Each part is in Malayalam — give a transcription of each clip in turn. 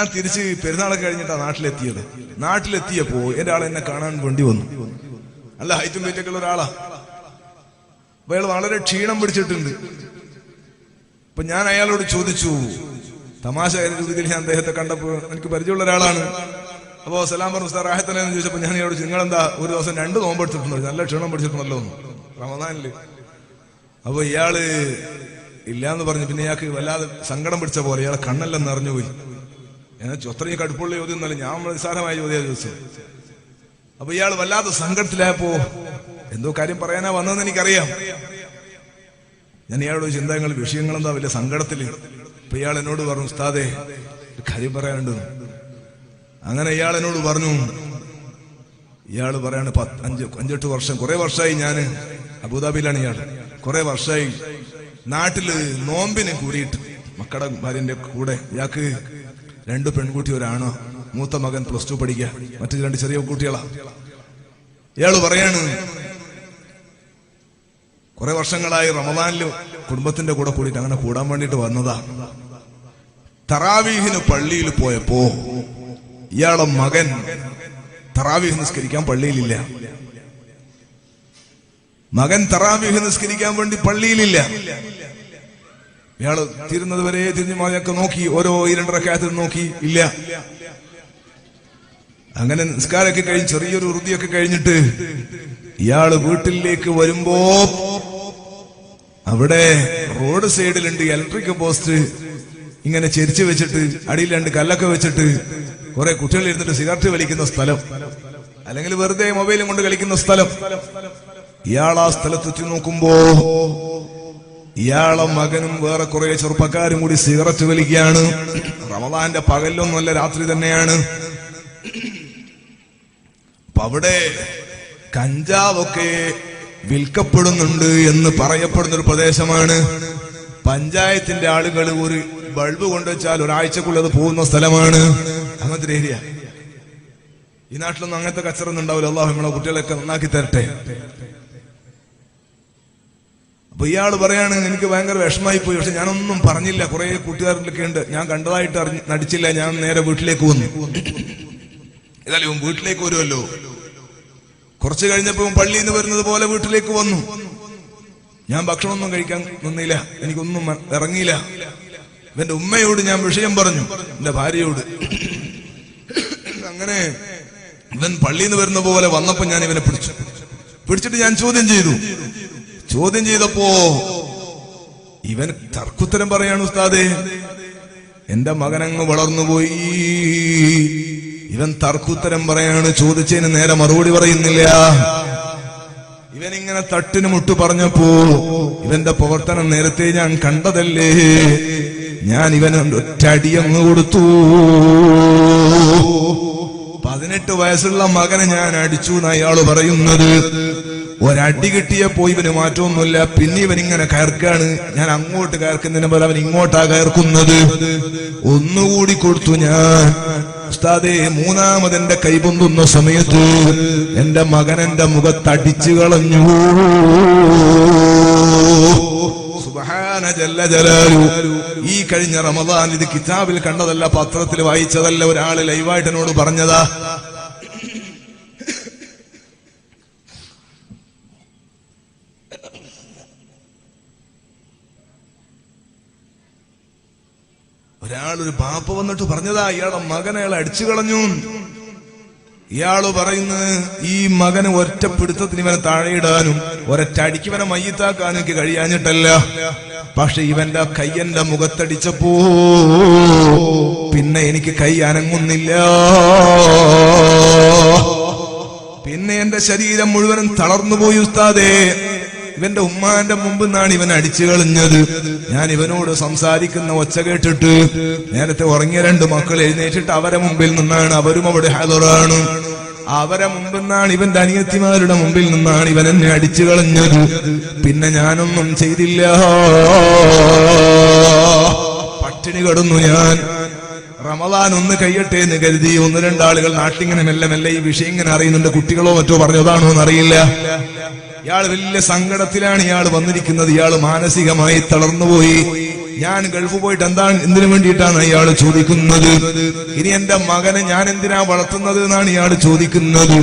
ഞാൻ തിരിച്ച് പെരുന്നാളൊക്കെ കഴിഞ്ഞിട്ടാ നാട്ടിലെത്തിയത്. നാട്ടിലെത്തിയപ്പോ എന്റെ ആൾ എന്നെ കാണാൻ വേണ്ടി വന്നു. നല്ല ഹൈറ്റും വെയിറ്റൊക്കെ ഉള്ള ഒരാളാ. അപ്പൊ അയാൾ വളരെ ക്ഷീണം പിടിച്ചിട്ടുണ്ട്. അപ്പൊ ഞാൻ അയാളോട് ചോദിച്ചു, തമാശ രീതിയിൽ ഞാൻ അദ്ദേഹത്തെ കണ്ടപ്പോ എനിക്ക് പരിചയമുള്ള ഒരാളാണ്. അപ്പോ സലാം പറഞ്ഞു, ഉസ്താദ് റാഹത്തല്ലെന്ന് ചോദിച്ചപ്പോ ഞാൻ ഇയാളോട് നിങ്ങളെന്താ ഒരു ദിവസം 2 നോമ്പ് എടുത്തിട്ടുണ്ടോ? നല്ല ക്ഷീണം പിടിച്ചിട്ടുണ്ടല്ലോ റമദാനില്. അപ്പൊ ഇയാള് ഇല്ലാന്ന് പറഞ്ഞു. പിന്നെ ഇയാൾക്ക് വല്ലാതെ സങ്കടം പിടിച്ച പോലെ ഇയാളെ കണ്ണെല്ലാം നിറഞ്ഞുപോയി. അത്രയും കടുപ്പുള്ള ചോദ്യം ഒന്നല്ല, ഞാൻ നിസ്സാരമായ ചോദ്യം ചോദിച്ചു. അപ്പൊ ഇയാൾ വല്ലാതെ സങ്കടത്തിലായപ്പോ എന്തോ കാര്യം പറയാനാ വന്നതെന്ന് എനിക്കറിയാം. ഞാൻ ഇയാളോട് ചോദിച്ചു, എന്താ നിങ്ങൾ വിഷയങ്ങളെന്താ വലിയ സങ്കടത്തില്? അപ്പൊ ഇയാൾ എന്നോട് പറഞ്ഞു, ഉസ്താദേ ഒരു കാര്യം പറയാനുണ്ട്. അങ്ങനെ ഇയാൾ എന്നോട് പറഞ്ഞു, ഇയാള് പറയാണ് 5-8 വർഷം, കുറെ വർഷമായി ഞാന് അബുദാബിയിലാണ്. ഇയാൾ കുറെ വർഷമായി നാട്ടില് നോമ്പിന് കൂടിയിട്ട് മക്കളുടെ ഭാര്യന്റെ കൂടെ. ഇയാൾക്ക് 2 പെൺകുട്ടി, ഒരാണോ. മൂത്ത മകൻ +2 പഠിക്കുക, മറ്റു 2 ചെറിയ കുട്ടികളാ. ഇയാള് പറയാണ്, കുറെ വർഷങ്ങളായി റമദാനില് കുടുംബത്തിന്റെ കൂടെ കൂടിയിട്ട് അങ്ങനെ കൂടാൻ വേണ്ടിയിട്ട് വന്നതാ. തറാവീഹിന് പള്ളിയിൽ പോയപ്പോ ഇയാളെ മകൻ തറാവീഹ് നിസ്കരിക്കാൻ പള്ളിയിലില്ല. മകൻ തറാവീഹ് നിസ്കരിക്കാൻ വേണ്ടി പള്ളിയിലില്ല. ഇയാള് തീരുന്നത് വരെ തിരിഞ്ഞു മാറിയൊക്കെ നോക്കി, ഓരോ 2 റക്അത്ത് നോക്കി, ഇല്ല. അങ്ങനെ നിസ്കാരമൊക്കെ കഴിഞ്ഞ് ചെറിയൊരു ഉറുദിയൊക്കെ കഴിഞ്ഞിട്ട് ഇയാള് വീട്ടിലേക്ക് വരുമ്പോ അവിടെ റോഡ് സൈഡിലുണ്ട് ഇലക്ട്രിക് പോസ്റ്റ് ഇങ്ങനെ ചെരിച്ചു വെച്ചിട്ട് അടിയിൽ 2 കല്ലൊക്കെ വെച്ചിട്ട് കുറെ കുട്ടികൾ ഇരുന്നിട്ട് സിഗരറ്റ് വലിക്കുന്ന സ്ഥലം, അല്ലെങ്കിൽ വെറുതെ മൊബൈലും കൊണ്ട് കളിക്കുന്ന സ്ഥലം. ഇയാൾ ആ സ്ഥലത്തെത്തി നോക്കുമ്പോ ഇയാളെ മകനും വേറെ കുറെ ചെറുപ്പക്കാരും കൂടി സിഗരറ്റ് വലിക്കുകയാണ്. റമദാന്റെ പകലൊന്നുമല്ല, രാത്രി തന്നെയാണ്. അപ്പൊ അവിടെ കഞ്ചാവൊക്കെ വിൽക്കപ്പെടുന്നുണ്ട് എന്ന് പറയപ്പെടുന്ന ഒരു പ്രദേശമാണ്. പഞ്ചായത്തിന്റെ ആളുകൾ ഒരു ബൾബ് കൊണ്ടുവച്ചാൽ ഒരാഴ്ചക്കുള്ളത് പോകുന്ന സ്ഥലമാണ്. അങ്ങനത്തെ ഒരു ഏരിയ. ഈ നാട്ടിലൊന്നും അങ്ങനത്തെ കച്ചറൊന്നും ഉണ്ടാവില്ല. അള്ളാഹു നമ്മളെ കുട്ടികളൊക്കെ നന്നാക്കി തരട്ടെ. അപ്പൊ ഇയാള് പറയാണ്, എനിക്ക് ഭയങ്കര വിഷമായി പോയി, പക്ഷെ ഞാനൊന്നും പറഞ്ഞില്ല. കുറെ കൂട്ടുകാരിലൊക്കെ ഉണ്ട്, ഞാൻ കണ്ടതായിട്ട് നടിച്ചില്ല. ഞാൻ നേരെ വീട്ടിലേക്ക് വന്നു. ഏതായാലും വീട്ടിലേക്ക് വരുമല്ലോ. കുറച്ച് കഴിഞ്ഞപ്പോ പള്ളിയിൽ നിന്ന് വരുന്നത് പോലെ വീട്ടിലേക്ക് വന്നു. ഞാൻ ഭക്ഷണമൊന്നും കഴിക്കാൻ നിന്നില്ല, എനിക്കൊന്നും ഇറങ്ങിയില്ല. ഇവന്റെ ഉമ്മയോട് ഞാൻ വിഷയം പറഞ്ഞു, എന്റെ ഭാര്യയോട്. അങ്ങനെ ഇവൻ പള്ളിയിൽ നിന്ന് വരുന്ന പോലെ വന്നപ്പോ ഞാൻ ഇവനെ പിടിച്ചിട്ട് ഞാൻ ചോദ്യം ചെയ്തു. ചോദ്യം ചെയ്തപ്പോ ഇവൻ തർക്കുത്തരം പറയാണ്, ഉസ്താദേ എന്റെ മകനങ്ങ് വളർന്നുപോയി. ഇവൻ തർക്കുത്തരം പറയാണ്, ചോദിച്ചതിന് നേരെ മറുപടി പറയുന്നില്ല. ഇവൻ ഇങ്ങനെ തട്ടിന് മുട്ടു പറഞ്ഞപ്പോ ഇവന്റെ പ്രവർത്തനം നേരത്തെ ഞാൻ കണ്ടതല്ലേ. ഞാൻ ഇവന് ഒറ്റടിയങ്ങ് കൊടുത്തു. 18 വയസ്സുള്ള മകനെ ഞാൻ അടിച്ചു എന്ന് അയാള് പറയുന്നത്. ഒരടി കിട്ടിയപ്പോ ഇവന് മാറ്റമൊന്നുമില്ല. പിന്നെ ഇവൻ ഇങ്ങനെ കയർക്കാണ്. ഞാൻ അങ്ങോട്ട് കയർക്കുന്നതിന് പോലെ അവൻ ഇങ്ങോട്ടാ കയർക്കുന്നത്. ഒന്നുകൂടി കൊടുത്തു ഞാൻ. ഉസ്താദേ, 3ാമതെന്റെ കൈപൊന്തുന്ന സമയത്ത് എന്റെ മകൻ എന്റെ മുഖത്തടിച്ചു കളഞ്ഞു. സുബ്ഹാന ജല്ല ജലാലു. ഈ കഴിഞ്ഞ റമദാൻ ഇത് കിതാബിൽ കണ്ടതല്ല, പത്രത്തിൽ വായിച്ചതല്ല, ഒരാള് ലൈവായിട്ട് എന്നോട് പറഞ്ഞതാ. ഒരാളൊരു പാപ്പ വന്നിട്ട് പറഞ്ഞതാ, ഇയാളെ മകനെ അയാൾ അടിച്ചു കളഞ്ഞു. ഇയാള് പറയുന്നത്, ഈ മകന് ഒറ്റപ്പിടുത്തത്തിന് ഇവനെ താഴെയിടാനും ഒരറ്റടിക്ക് ഇവനെ മയ്യത്താക്കാനും എനിക്ക് കഴിയാഞ്ഞിട്ടല്ല. പക്ഷെ ഇവന്റെ കയ്യന്റെ മുഖത്തടിച്ചപ്പോ പിന്നെ എനിക്ക് കൈ അനങ്ങുന്നില്ല. പിന്നെ എന്റെ ശരീരം മുഴുവനും തളർന്നുപോയി ഉസ്താദേ. ഇവന്റെ ഉമ്മാന്റെ മുമ്പ് നിന്നാണ് ഇവൻ അടിച്ചു കളഞ്ഞത്. ഞാൻ ഇവനോട് സംസാരിക്കുന്ന ഒച്ച കേട്ടിട്ട് നേരത്തെ ഉറങ്ങിയ 2 മക്കൾ എഴുന്നേറ്റിട്ട് അവരെ മുമ്പിൽ നിന്നാണ്, അവരും അവിടെ ഹാജറാണ്. അവരെ മുമ്പിൽ നിന്നാണ്, ഇവന്റെ അനിയത്തിമാരുടെ മുമ്പിൽ നിന്നാണ് ഇവൻ എന്നെ അടിച്ചു കളഞ്ഞത്. പിന്നെ ഞാനൊന്നും ചെയ്തില്ല, പട്ടിണി കിടന്നു ഞാൻ. റമദാൻ ഒന്ന് കഴിയട്ടെ എന്ന് കരുതി 1-2 ആളുകൾ നാട്ടിങ്ങനെ മെല്ലെ മെല്ലെ ഈ വിഷയം ഇങ്ങനെ അറിയുന്നുണ്ട്. കുട്ടികളോ മറ്റോ പറഞ്ഞതാണോ എന്നറിയില്ല. ഇയാൾ വലിയ സങ്കടത്തിലാണ് ഇയാൾ വന്നിരിക്കുന്നത്. ഇയാൾ മാനസികമായി തളർന്നുപോയി. ഞാൻ ഗൾഫ് പോയിട്ട് എന്തിനു വേണ്ടിയിട്ടാണ് ഇയാൾ ചോദിക്കുന്നത്. ഇനി എന്റെ മകനെ ഞാൻ എന്തിനാ വളർത്തുന്നത് എന്നാണ് ഇയാൾ ചോദിക്കുന്നത്.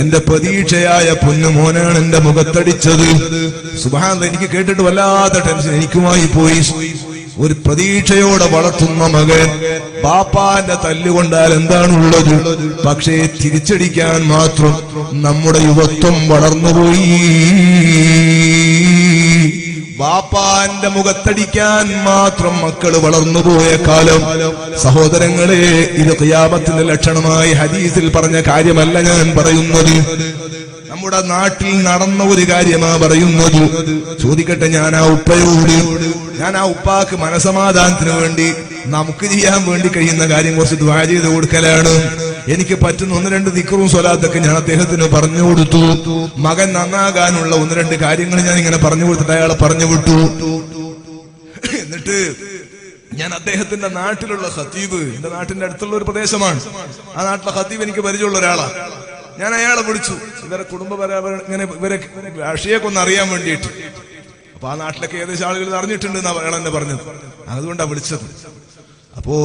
എന്റെ പ്രതീക്ഷയായ പൊന്നുമോനാണ് എന്റെ മുഖത്തടിച്ചത്. സുബ്ഹാനല്ലാഹ്, എനിക്ക് കേട്ടിട്ട് വല്ലാത്ത ടെൻഷൻ എനിക്കുമായി പോയി. ഒരു പ്രതീക്ഷയോടെ വളർത്തുന്ന മകൻ ബാപ്പാന്റെ തല്ലുകൊണ്ടാൽ എന്താണുള്ളത്? പക്ഷേ തിരിച്ചടിക്കാൻ മാത്രം നമ്മുടെ യുവത്വം വളർന്നുപോയി. ബാപ്പാന്റെ മുഖത്തടിക്കാൻ മാത്രം മക്കള് വളർന്നുപോയ കാലം. സഹോദരങ്ങളെ, ഇത് ഖിയാമത്തിന്റെ ലക്ഷണമായി ഹദീസിൽ പറഞ്ഞ കാര്യമല്ല ഞാൻ പറയുന്നത്. നമ്മുടെ നാട്ടിൽ നടന്ന ഒരു കാര്യമാ പറയുന്നത്. ചോദിക്കട്ടെ, ഞാൻ ആ ഉപ്പാക്ക് മനസമാധാനത്തിന് വേണ്ടി നമുക്ക് ചെയ്യാൻ വേണ്ടി കഴിയുന്ന കാര്യം കുറച്ച് ദുആ ചെയ്ത് കൊടുക്കലാണ്. എനിക്ക് പറ്റുന്ന 1-2 ദിക്റും സ്വലാത്തൊക്കെ ഞാൻ അദ്ദേഹത്തിന് പറഞ്ഞു കൊടുത്തു. മകൻ നന്നാകാനുള്ള 1-2 കാര്യങ്ങൾ ഞാൻ ഇങ്ങനെ പറഞ്ഞു കൊടുത്തിട്ട് അയാളെ പറഞ്ഞു വിട്ടു. എന്നിട്ട് ഞാൻ അദ്ദേഹത്തിന്റെ നാട്ടിലുള്ള ഖത്തീബ്, എന്റെ നാട്ടിന്റെ അടുത്തുള്ള ഒരു പ്രദേശമാണ്, ആ നാട്ടിലെ ഖത്തീബ് എനിക്ക് പരിചയമുള്ള ഒരാളാണ്. ഞാൻ അയാളെ വിളിച്ചു, ഇവരെ ഇങ്ങനെ ഇവരെ രാഷ്ട്രീയമൊക്കെ ഒന്ന് അറിയാൻ വേണ്ടിയിട്ട്. അപ്പൊ ആ നാട്ടിലൊക്കെ ഏകദേശം ആളുകൾ അറിഞ്ഞിട്ടുണ്ട് എന്നാ അയാൾ എന്നെ പറഞ്ഞത്. അതുകൊണ്ടാണ് വിളിച്ചത്. അപ്പോ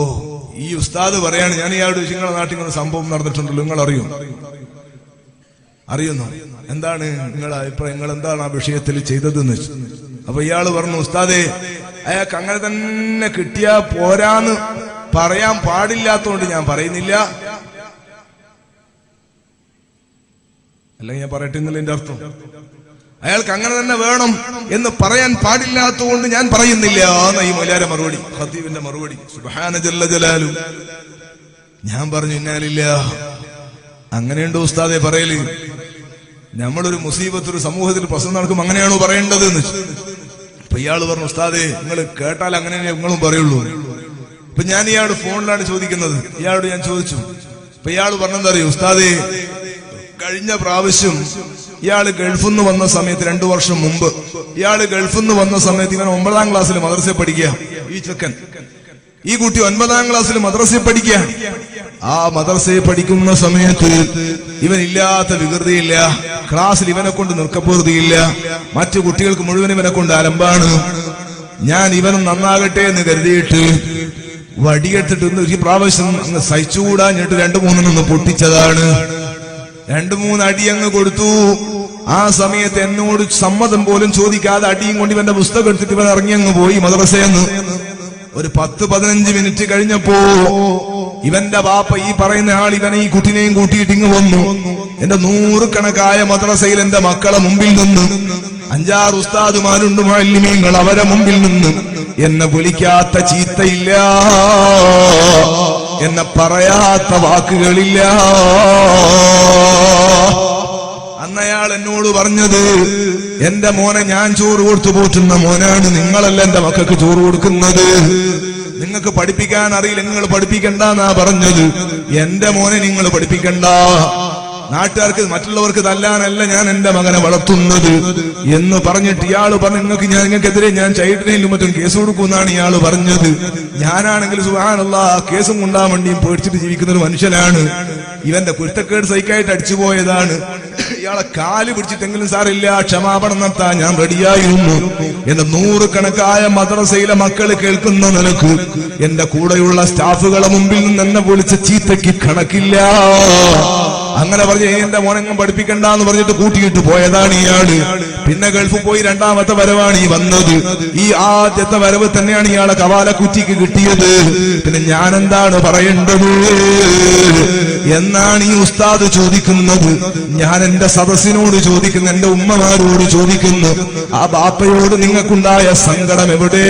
ഈ ഉസ്താദ് പറയാണ്, ഞാൻ ഇയാളോട് നിങ്ങളുടെ നാട്ടിൽ ഇങ്ങനെ സംഭവം നടന്നിട്ടുണ്ടല്ലോ, നിങ്ങൾ അറിയുന്നു, എന്താണ് നിങ്ങളുടെ അഭിപ്രായം, നിങ്ങൾ എന്താണ് ആ വിഷയത്തിൽ ചെയ്തതെന്ന് വെച്ചു. അപ്പൊ ഇയാള് പറഞ്ഞു, ഉസ്താദേ, അയാൾക്ക് അങ്ങനെ തന്നെ കിട്ടിയാ പോരാന്ന് പറയാൻ പാടില്ലാത്തോണ്ട് ഞാൻ പറയുന്നില്ല. അല്ലെങ്കിൽ ഞാൻ പറയട്ടെ എന്നല്ല എന്റെ അർത്ഥം. അയാൾക്ക് അങ്ങനെ തന്നെ വേണം എന്ന് പറയാൻ പാടില്ലാത്തതുകൊണ്ട് ഞാൻ പറയുന്നില്ല എന്ന ഈ മൗലാന മറുപടി, ഖത്തീബിന്റെ മറുപടി. സുബ്ഹാന ജല്ല ജലാലു. ഞാൻ പറഞ്ഞു, ഇന്നാലില്ല, അങ്ങനെയുണ്ടോ ഉസ്താദെ പറയല്? നമ്മളൊരു മുസീബത്ത് ഒരു സമൂഹത്തിൽ പ്രശ്നം നടക്കും, അങ്ങനെയാണോ പറയേണ്ടത് എന്ന്. അപ്പൊ ഇയാള് പറഞ്ഞു, ഉസ്താദെ, നിങ്ങൾ കേട്ടാൽ അങ്ങനെ നിങ്ങളും പറയുള്ളൂ. ഇപ്പൊ ഞാൻ ഇയാളോട് ഫോണിലാണ് ചോദിക്കുന്നത്. ഇയാളോട് ഞാൻ ചോദിച്ചു. അപ്പൊ ഇയാള് പറഞ്ഞെന്താ അറിയോ, ഉസ്താദെ, കഴിഞ്ഞ പ്രാവശ്യം ഇയാള് ഗൾഫിൽ നിന്ന് വന്ന സമയത്ത് 2 വർഷം മുമ്പ് ഇയാള് ഗൾഫിൽ നിന്ന് വന്ന സമയത്ത് ഇവൻ 9ാം ക്ലാസ്സിൽ മദ്രസയിൽ പഠിക്കുക. ഈ കുട്ടി 9ാം ക്ലാസ്സിൽ മദ്രസയിൽ പഠിക്കുക. ആ മദ്രസയിൽ പഠിക്കുന്ന സമയത്ത് ഇവനില്ലാത്ത വികൃതിയില്ല, ക്ലാസ്സിൽ ഇവനെ കൊണ്ട് നിർക്കപ്പൂർത്തിയില്ല, മറ്റു കുട്ടികൾക്ക് മുഴുവൻ ഇവനെ കൊണ്ട് അലമ്പാണ്. ഞാൻ ഇവനും നന്നാകട്ടെ എന്ന് കരുതിയിട്ട് വടിയെടുത്തിട്ട് ഈ പ്രാവശ്യം അങ്ങ് സഹിച്ചുകൂടാഞ്ഞിട്ട് 2-3 പൊട്ടിച്ചതാണ്. 2-3 അടി അങ്ങ് കൊടുത്തു. ആ സമയത്ത് എന്നോട് സമ്മതം പോലും ചോദിക്കാതെ അടിയും കൊണ്ട് ഇവന്റെ പുസ്തകം എടുത്തിട്ട് ഇവൻ ഇറങ്ങി അങ്ങ് പോയി മദ്രസയെന്ന്. ഒരു 10-15 മിനിറ്റ് കഴിഞ്ഞപ്പോ ഇവന്റെ ബാപ്പ, ഈ പറയുന്ന ആൾ, ഇവനെ ഈ കുട്ടിനെയും കൂട്ടിയിട്ട് ഇങ്ങ് വന്നു. എന്റെ 100 കണക്കായ മദ്രസയിൽ എന്റെ മക്കളെ മുമ്പിൽ നിന്ന് 5-6 ഉസ്താദുമാരുണ്ട്, മുഅല്ലിമീങ്ങൾ, അവരെ മുമ്പിൽ നിന്ന് എന്നെ വിളിക്കാത്ത ചീത്തയില്ല, എന്നെ പറയാത്ത വാക്കുകളില്ല. അന്നയാൾ എന്നോട് പറഞ്ഞത്, എന്റെ മോനെ ഞാൻ ചോറ് കൊടുത്തു പോറ്റുന്ന മോനാണ്, നിങ്ങളല്ല എന്റെ മക്കൾക്ക് ചോറ് കൊടുക്കുന്നത്, നിങ്ങൾക്ക് പഠിപ്പിക്കാൻ അറിയില്ല, നിങ്ങൾ പഠിപ്പിക്കണ്ടെന്നാ പറഞ്ഞത്. എന്റെ മോനെ നിങ്ങൾ പഠിപ്പിക്കണ്ട, നാട്ടുകാർക്ക് മറ്റുള്ളവർക്ക് തല്ലാനല്ല ഞാൻ എന്റെ മകനെ വളർത്തുന്നത് എന്ന് പറഞ്ഞിട്ട് ഇയാള് പറഞ്ഞു, നിങ്ങൾക്കെതിരെ ഞാൻ ചൈൽഡിനെയും മറ്റും കേസ് കൊടുക്കുമെന്നാണ് ഇയാള് പറഞ്ഞത്. ഞാനാണെങ്കിൽ സുബ്ഹാനല്ലാഹ്, കേസും കൊണ്ടാൻ വേണ്ടിയും പേടിച്ചിട്ട് ജീവിക്കുന്ന ഒരു മനുഷ്യനാണ്. ഇവന്റെ കുരുത്തക്കേട് സഹിക്കായിട്ട് അടിച്ചുപോയതാണ്. ഇയാളെ കാല് പിടിച്ചിട്ടെങ്കിലും സാറില്ല, ക്ഷമാപണം നടത്താൻ ഞാൻ റെഡിയായിരുന്നു. എന്റെ 100 കണക്കായ മദ്രസയിലെ മക്കള് കേൾക്കുന്ന നിലക്ക് എന്റെ കൂടെയുള്ള സ്റ്റാഫുകളെ മുമ്പിൽ നിന്ന് എന്നെ വിളിച്ച ചീത്തയ്ക്ക് കണക്കില്ല. അങ്ങനെ പറഞ്ഞ് എന്റെ മോനെങ്ങും പഠിപ്പിക്കണ്ടെന്ന് പറഞ്ഞിട്ട് കൂട്ടിയിട്ട് പോയതാണ് ഇയാള്. പിന്നെ ഗൾഫിൽ പോയി 2ാമത്തെ വരവാണ് ഈ വന്നത്. ഈ ആദ്യത്തെ വരവ് തന്നെയാണ് ഇയാളെ കവാലക്കുറ്റിക്ക് കിട്ടിയത്. പിന്നെ ഞാൻ എന്താണ് പറയേണ്ടത് എന്നാണ് ഈ ഉസ്താദ് ചോദിക്കുന്നത്. ഞാൻ എന്റെ സദസ്സിനോട് ചോദിക്കുന്നു, എന്റെ ഉമ്മമാരോട് ചോദിക്കുന്നു, ആ ബാപ്പയോട് നിങ്ങൾക്കുണ്ടായ സങ്കടം എവിടെ?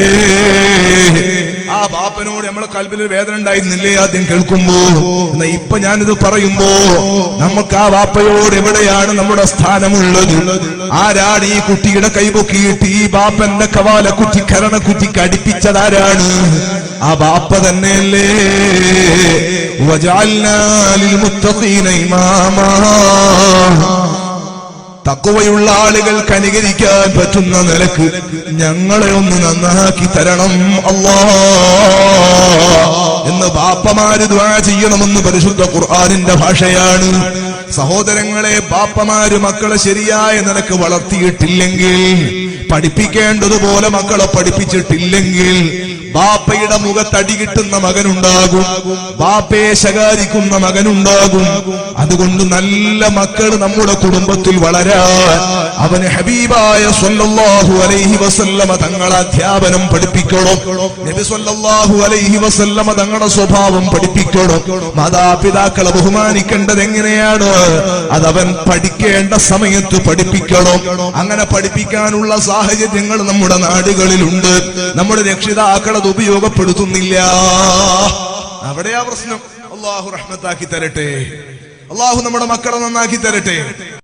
ആ ബാപ്പനോട് നമ്മളെ കൽബിൽ വേദന ഉണ്ടായിരുന്നില്ലേ ആദ്യം കേൾക്കുമ്പോ? എന്നാ ഇപ്പൊ ഞാനിത് പറയുമ്പോ നമുക്ക് ആ ബാപ്പയോട് എവിടെയാണ് നമ്മുടെ സ്ഥാനമുള്ളത്? ആരാണ് ഈ കുട്ടിയുടെ കൈപൊക്കിയിട്ട് ഈ ബാപ്പന്റെ കവാലക്കുറ്റി കരണക്കുറ്റിക്ക് അടിപ്പിച്ചതാരാണ്? ആ ബാപ്പ തന്നെയല്ലേ. വജഅൽനാ ലിൽമുത്തഖീന ഇമാമാ, തഖ്വയുള്ള ആളുകൾക്ക് അനുകരിക്കാൻ പറ്റുന്ന നിലക്ക് ഞങ്ങളെ ഒന്ന് നന്നാക്കി തരണം അല്ലാഹ് എന്ന് ബാപ്പമാര് ദുആ ചെയ്യണമെന്ന് പരിശുദ്ധ ഖുർആനിന്റെ ഭാഷയാണ്. സഹോദരങ്ങളെ, ബാപ്പമാര് മക്കളെ ശരിയായ നിലക്ക് വളർത്തിയിട്ടില്ലെങ്കിൽ, പഠിപ്പിക്കേണ്ടതുപോലെ മക്കളെ പഠിപ്പിച്ചിട്ടില്ലെങ്കിൽ, ബാപ്പയുടെ മുഖത്തടി കിട്ടുന്ന മകനുണ്ടാകും, ബാപ്പയെ ശകാരിക്കുന്ന മകനുണ്ടാകും. അതുകൊണ്ട് നല്ല മക്കൾ നമ്മുടെ കുടുംബത്തിൽ വളരാൻ അവന് ഹബീബായ സ്വല്ലല്ലാഹു അലൈഹി വസല്ലമ തങ്ങളെ അധ്യാപനം പഠിപ്പിക്കണം. നബി സ്വല്ലല്ലാഹു അലൈഹി വസല്ലമ തങ്ങളുടെ സ്വഭാവം പഠിപ്പിക്കണം. മാതാപിതാക്കളെ ബഹുമാനിക്കേണ്ടത് എങ്ങനെയാണ് അതവൻ പഠിക്കേണ്ട സമയത്ത് പഠിപ്പിക്കണം. അങ്ങനെ പഠിപ്പിക്കാനുള്ള സാഹചര്യങ്ങൾ നമ്മുടെ നാടുകളിലുണ്ട്. നമ്മുടെ രക്ഷിതാക്കൾ അത് ഉപയോഗപ്പെടുത്തുന്നില്ല. അവിടെയാ പ്രശ്നം. അല്ലാഹു റഹ്മത്താക്കി തരട്ടെ. അല്ലാഹു നമ്മുടെ മക്കളെ നന്നാക്കി തരട്ടെ.